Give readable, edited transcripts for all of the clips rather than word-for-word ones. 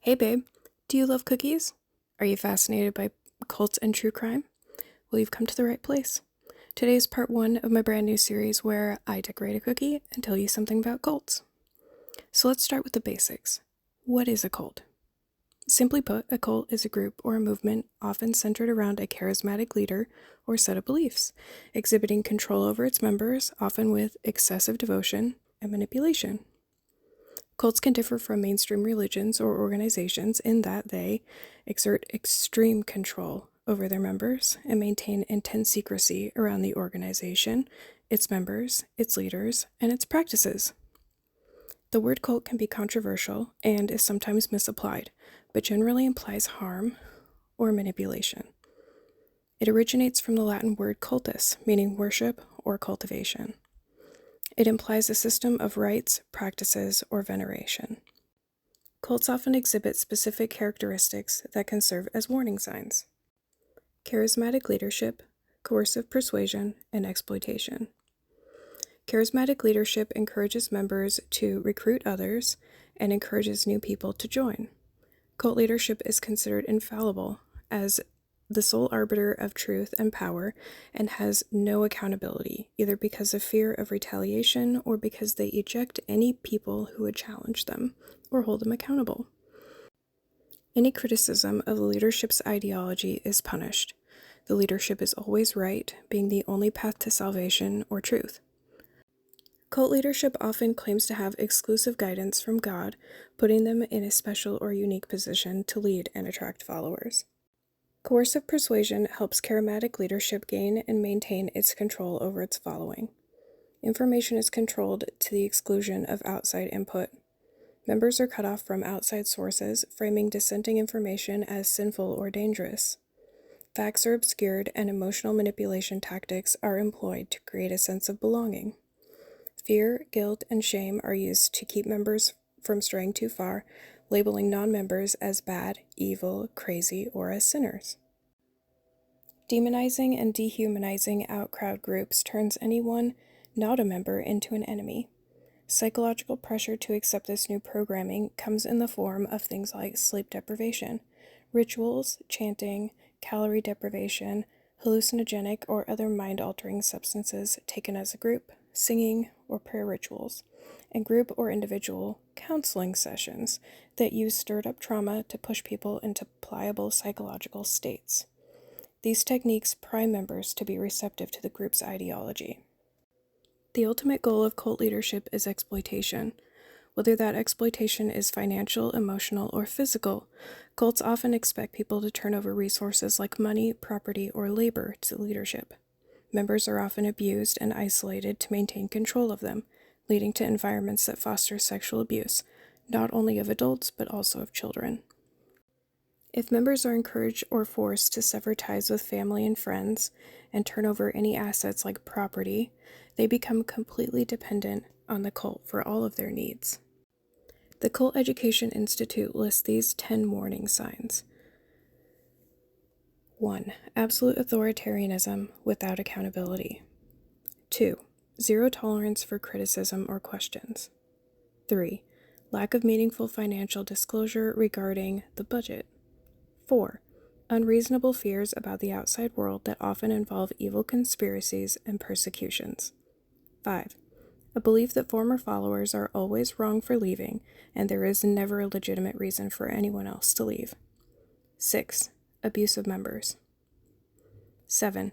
Hey babe, do you love cookies? Are you fascinated by cults and true crime? Well, you've come to the right place. Today is part 1 of my brand new series where I decorate a cookie and tell you something about cults. So let's start with the basics. What is a cult? Simply put, a cult is a group or a movement often centered around a charismatic leader or set of beliefs, exhibiting control over its members, often with excessive devotion and manipulation. Cults can differ from mainstream religions or organizations in that they exert extreme control over their members and maintain intense secrecy around the organization, its members, its leaders, and its practices. The word cult can be controversial and is sometimes misapplied, but generally implies harm or manipulation. It originates from the Latin word cultus, meaning worship or cultivation. It implies a system of rites, practices, or veneration. Cults often exhibit specific characteristics that can serve as warning signs: charismatic leadership, coercive persuasion, and exploitation. Charismatic leadership encourages members to recruit others and encourages new people to join. Cult leadership is considered infallible as the sole arbiter of truth and power and has no accountability, either because of fear of retaliation or because they eject any people who would challenge them or hold them accountable. Any criticism of the leadership's ideology is punished. The leadership is always right, being the only path to salvation or truth. Cult leadership often claims to have exclusive guidance from God, putting them in a special or unique position to lead and attract followers. Coercive persuasion helps charismatic leadership gain and maintain its control over its following. Information is controlled to the exclusion of outside input. Members are cut off from outside sources, framing dissenting information as sinful or dangerous. Facts are obscured, and emotional manipulation tactics are employed to create a sense of belonging. Fear, guilt, and shame are used to keep members from straying too far, labeling non-members as bad, evil, crazy, or as sinners. Demonizing and dehumanizing out-crowd groups turns anyone not a member into an enemy. Psychological pressure to accept this new programming comes in the form of things like sleep deprivation, rituals, chanting, calorie deprivation, hallucinogenic or other mind-altering substances taken as a group, singing or prayer rituals, and group or individual counseling sessions that use stirred-up trauma to push people into pliable psychological states. These techniques prime members to be receptive to the group's ideology. The ultimate goal of cult leadership is exploitation. Whether that exploitation is financial, emotional, or physical, cults often expect people to turn over resources like money, property, or labor to leadership. Members are often abused and isolated to maintain control of them, leading to environments that foster sexual abuse, not only of adults but also of children. If members are encouraged or forced to sever ties with family and friends and turn over any assets like property, they become completely dependent on the cult for all of their needs. The Cult Education Institute lists these 10 warning signs. 1. Absolute authoritarianism without accountability. 2. Zero tolerance for criticism or questions. 3. Lack of meaningful financial disclosure regarding the budget. 4. Unreasonable fears about the outside world that often involve evil conspiracies and persecutions. 5. A belief that former followers are always wrong for leaving, and there is never a legitimate reason for anyone else to leave. 6. Abuse of members. 7.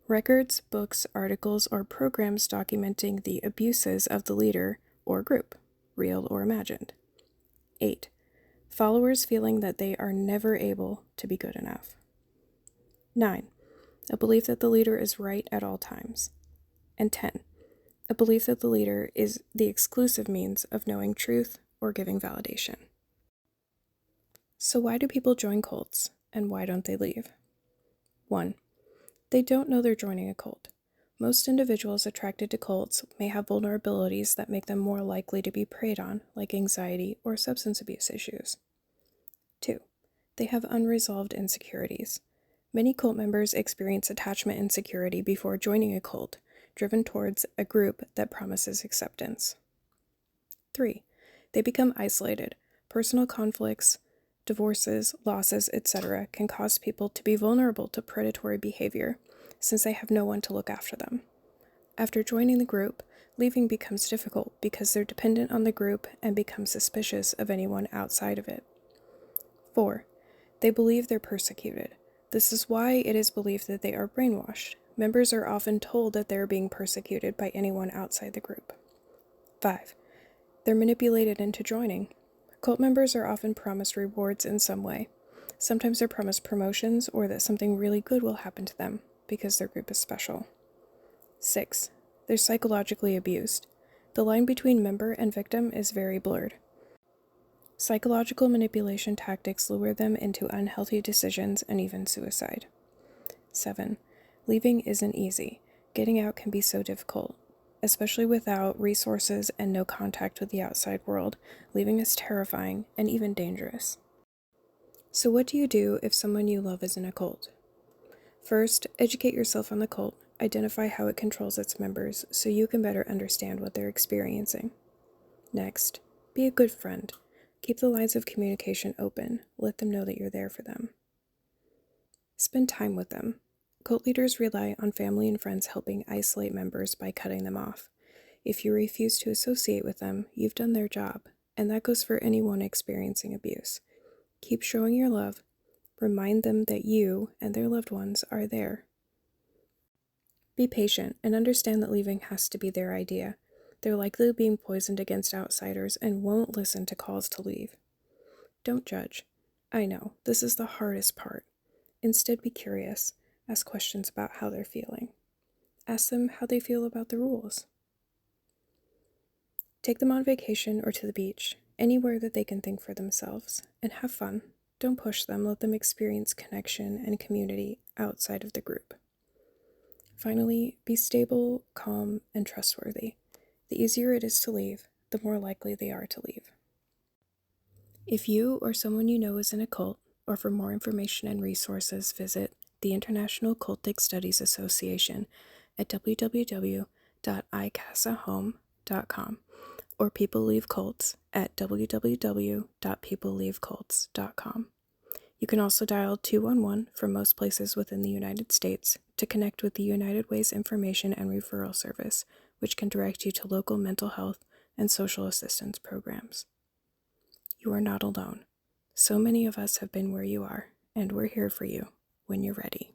Records, books, articles, or programs documenting the abuses of the leader or group, real or imagined. 8. Followers feeling that they are never able to be good enough. 9. A belief that the leader is right at all times. And 10. A belief that the leader is the exclusive means of knowing truth or giving validation. So why do people join cults, and why don't they leave? 1. They don't know they're joining a cult. Most individuals attracted to cults may have vulnerabilities that make them more likely to be preyed on, like anxiety or substance abuse issues. 2. They have unresolved insecurities. Many cult members experience attachment insecurity before joining a cult, driven towards a group that promises acceptance. 3. They become isolated. Personal conflicts, Divorces, losses, etc. can cause people to be vulnerable to predatory behavior, since they have no one to look after them. After joining the group, leaving becomes difficult because they're dependent on the group and become suspicious of anyone outside of it. 4. They believe they're persecuted. This is why it is believed that they are brainwashed. Members are often told that they are being persecuted by anyone outside the group. 5. They're manipulated into joining. Cult members are often promised rewards in some way. Sometimes they're promised promotions or that something really good will happen to them because their group is special. 6. They're psychologically abused. The line between member and victim is very blurred. Psychological manipulation tactics lure them into unhealthy decisions and even suicide. 7. Leaving isn't easy. Getting out can be so difficult. Especially without resources and no contact with the outside world, leaving is terrifying and even dangerous. So what do you do if someone you love is in a cult? First, educate yourself on the cult. Identify how it controls its members so you can better understand what they're experiencing. Next, be a good friend. Keep the lines of communication open. Let them know that you're there for them. Spend time with them. Cult leaders rely on family and friends helping isolate members by cutting them off. If you refuse to associate with them, you've done their job, and that goes for anyone experiencing abuse. Keep showing your love. Remind them that you and their loved ones are there. Be patient and understand that leaving has to be their idea. They're likely being poisoned against outsiders and won't listen to calls to leave. Don't judge. I know, this is the hardest part. Instead, be curious. Ask questions about how they're feeling. Ask them how they feel about the rules. Take them on vacation or to the beach, anywhere that they can think for themselves, and have fun. Don't push them, let them experience connection and community outside of the group. Finally, be stable, calm, and trustworthy. The easier it is to leave, the more likely they are to leave. If you or someone you know is in a cult, or for more information and resources, visit the International Cultic Studies Association at www.icasahome.com or People Leave Cults at www.peopleleavecults.com. You can also dial 211 from most places within the United States to connect with the United Way's Information and Referral Service, which can direct you to local mental health and social assistance programs. You are not alone. So many of us have been where you are, and we're here for you when you're ready.